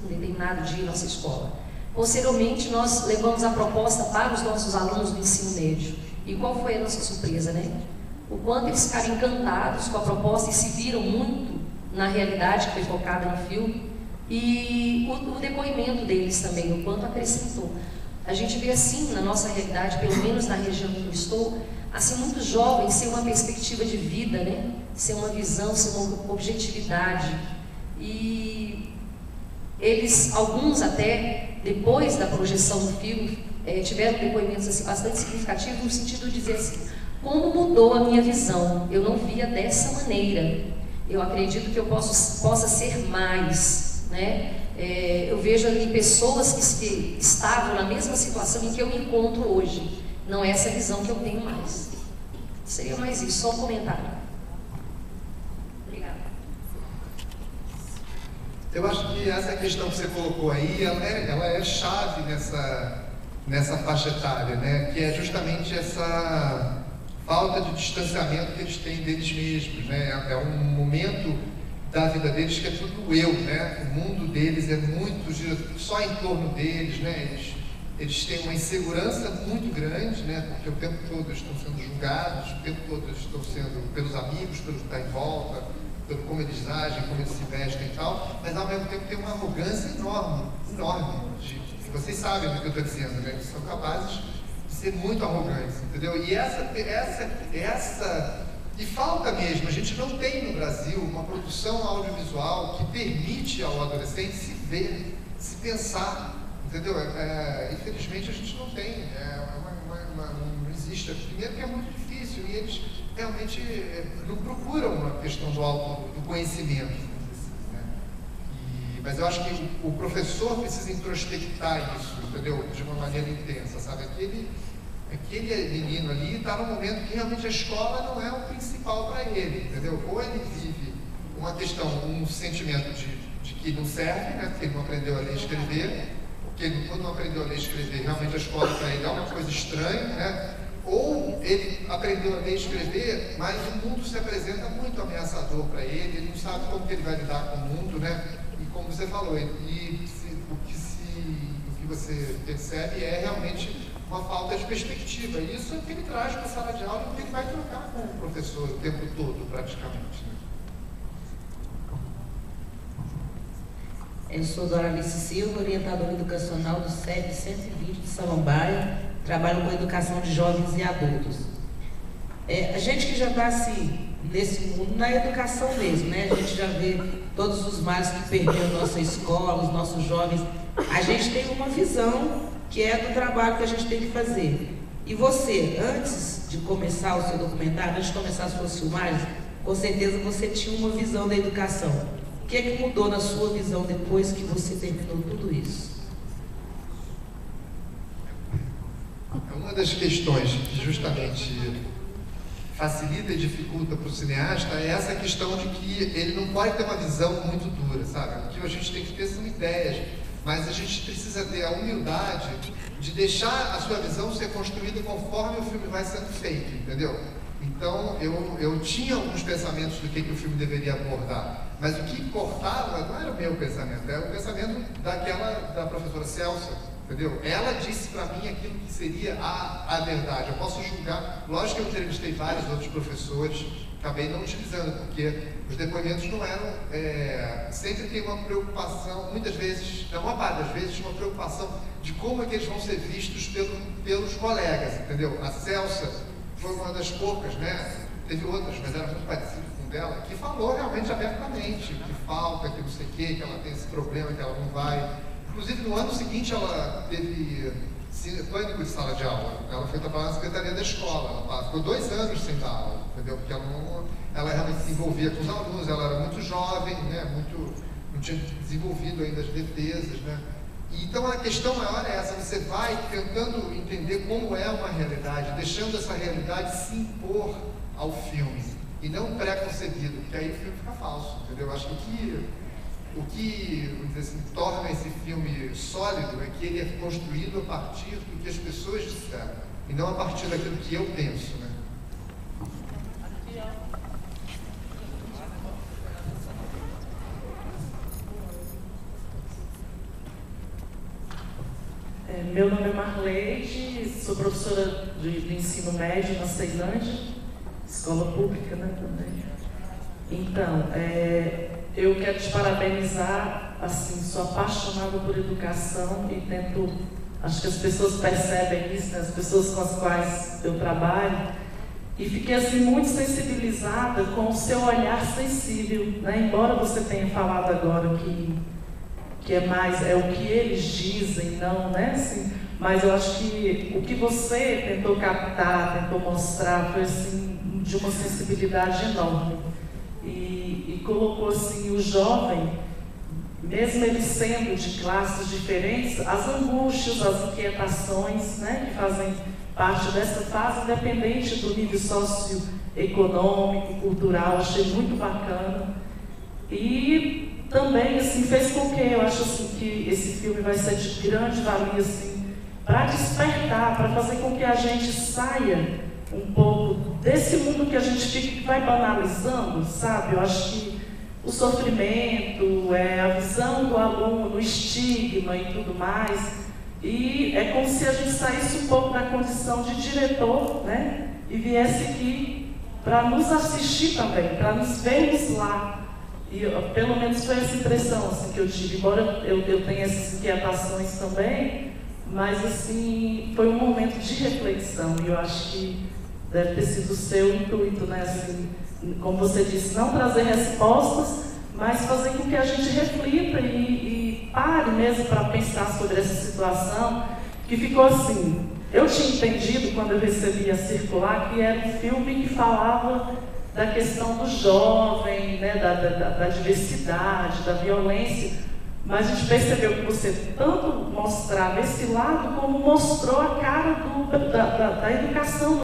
um determinado dia em nossa escola. Posteriormente, nós levamos a proposta para os nossos alunos do ensino médio. E qual foi a nossa surpresa, né? O quanto eles ficaram encantados com a proposta e se viram muito na realidade que foi focada no filme. E o depoimento deles também, o quanto acrescentou. A gente vê assim, na nossa realidade, pelo menos na região que eu estou, assim, muitos jovens sem uma perspectiva de vida, né? Sem uma visão, sem uma objetividade. E eles, alguns até, depois da projeção do filme, tiveram depoimentos assim, bastante significativos, no sentido de dizer assim, como mudou a minha visão, eu não via dessa maneira, eu acredito que eu possa ser mais, né? Eu vejo ali pessoas que estavam na mesma situação em que eu me encontro hoje, não é essa visão que eu tenho mais. Seria mais isso, só um comentário. Obrigada. Eu acho que essa questão que você colocou aí, ela é chave nessa faixa etária, né? Que é justamente essa falta de distanciamento que eles têm deles mesmos, né? É um momento da vida deles que é tudo eu, né? O mundo deles é muito só em torno deles, né? Eles têm uma insegurança muito grande, né? Porque o tempo todo eles estão sendo julgados, o tempo todo eles estão sendo pelos amigos, pelo que está em volta, pelo como eles agem, como eles se vestem e tal, mas ao mesmo tempo tem uma arrogância enorme, vocês sabem do que eu estou dizendo, né? Eles são capazes de ser muito arrogantes, entendeu? E e falta mesmo, a gente não tem no Brasil uma produção audiovisual que permite ao adolescente se ver, se pensar, entendeu? Infelizmente a gente não tem, não existe. Primeiro que é muito difícil e eles realmente não procuram uma questão do conhecimento, né? Mas eu acho que o professor precisa introspectar isso, entendeu? De uma maneira intensa, sabe? Aquele menino ali está num momento que realmente a escola não é o principal para ele, entendeu? Ou ele vive uma questão, um sentimento de que não serve, né? Porque ele não aprendeu a ler e escrever, porque quando não aprendeu a ler e escrever, realmente a escola para ele é uma coisa estranha, né? Ou ele aprendeu a ler e escrever, mas o mundo se apresenta muito ameaçador para ele, ele não sabe como que ele vai lidar com o mundo, né? E como você falou, o que você percebe é realmente uma falta de perspectiva. E isso é o que ele traz para a sala de aula e o que ele vai trocar com o professor o tempo todo, praticamente, né? Eu sou Doralice Silva, orientadora educacional do SEB 120 de Samambaia, trabalho com educação de jovens e adultos. A gente que já está assim, nesse mundo, na educação mesmo, né? A gente já vê todos os males que perderam a nossa escola, os nossos jovens. A gente tem uma visão que é do trabalho que a gente tem que fazer. E você, antes de começar o seu documentário, antes de começar as suas filmagens, com certeza você tinha uma visão da educação. O que é que mudou na sua visão depois que você terminou tudo isso? Uma das questões que justamente facilita e dificulta para o cineasta é essa questão de que ele não pode ter uma visão muito dura, sabe? O que a gente tem que ter são ideias, mas a gente precisa ter a humildade de deixar a sua visão ser construída conforme o filme vai sendo feito, entendeu? Então, eu tinha alguns pensamentos do que o filme deveria abordar, mas o que importava não era o meu pensamento, era o pensamento da professora Celsa, entendeu? Ela disse para mim aquilo que seria a verdade. Eu posso julgar, lógico que eu entrevistei vários outros professores, acabei não utilizando, porque os depoimentos não eram, sempre tem uma preocupação, muitas vezes, na maior parte das vezes, uma preocupação de como é que eles vão ser vistos pelos colegas, entendeu? A Celsa foi uma das poucas, né? Teve outras, mas era muito parecido com dela, que falou realmente abertamente que falta, que não sei o quê, que ela tem esse problema, que ela não vai. Inclusive, no ano seguinte, ela teve pânico de sala de aula. Ela foi trabalhar na secretaria da escola. Ela ficou 2 anos sem dar aula, entendeu? Porque ela realmente se envolvia com os alunos, ela era muito jovem, né? Não tinha desenvolvido ainda as defesas, né? Então a questão maior é essa, você vai tentando entender como é uma realidade, deixando essa realidade se impor ao filme, e não preconcebido, porque aí o filme fica falso, entendeu? Eu acho que o que vamos dizer assim, torna esse filme sólido é que ele é construído a partir do que as pessoas disseram, e não a partir daquilo que eu penso, né? Meu nome é Marleide, sou professora de ensino médio na Ceilândia, escola pública, né, também. Então, eu quero te parabenizar, assim, sou apaixonada por educação e tento, acho que as pessoas percebem isso, né, as pessoas com as quais eu trabalho, e fiquei assim muito sensibilizada com o seu olhar sensível, né, embora você tenha falado agora que é mais, é o que eles dizem, não, né, assim, mas eu acho que o que você tentou captar, tentou mostrar, foi assim, de uma sensibilidade enorme. E colocou assim o jovem, mesmo ele sendo de classes diferentes, as angústias, as inquietações, né, que fazem parte dessa fase, independente do nível socioeconômico, cultural, achei muito bacana. E também assim, fez com que eu acho assim, que esse filme vai ser de grande valia assim, para despertar, para fazer com que a gente saia um pouco desse mundo que a gente fica, que vai banalizando, sabe? Eu acho que o sofrimento, a visão do aluno, o estigma e tudo mais, e é como se a gente saísse um pouco da condição de diretor, né? E viesse aqui para nos assistir também, para nos vermos lá. E pelo menos foi essa impressão assim, que eu tive, embora eu tenha essas inquietações também, mas assim, foi um momento de reflexão, e eu acho que deve ter sido o seu intuito, né? Assim, como você disse, não trazer respostas, mas fazer com que a gente reflita e pare mesmo para pensar sobre essa situação, que ficou assim. Eu tinha entendido, quando eu recebi a circular, que era um filme que falava da questão do jovem, né? da diversidade, da violência, mas a gente percebeu que você tanto mostrava esse lado, como mostrou a cara da educação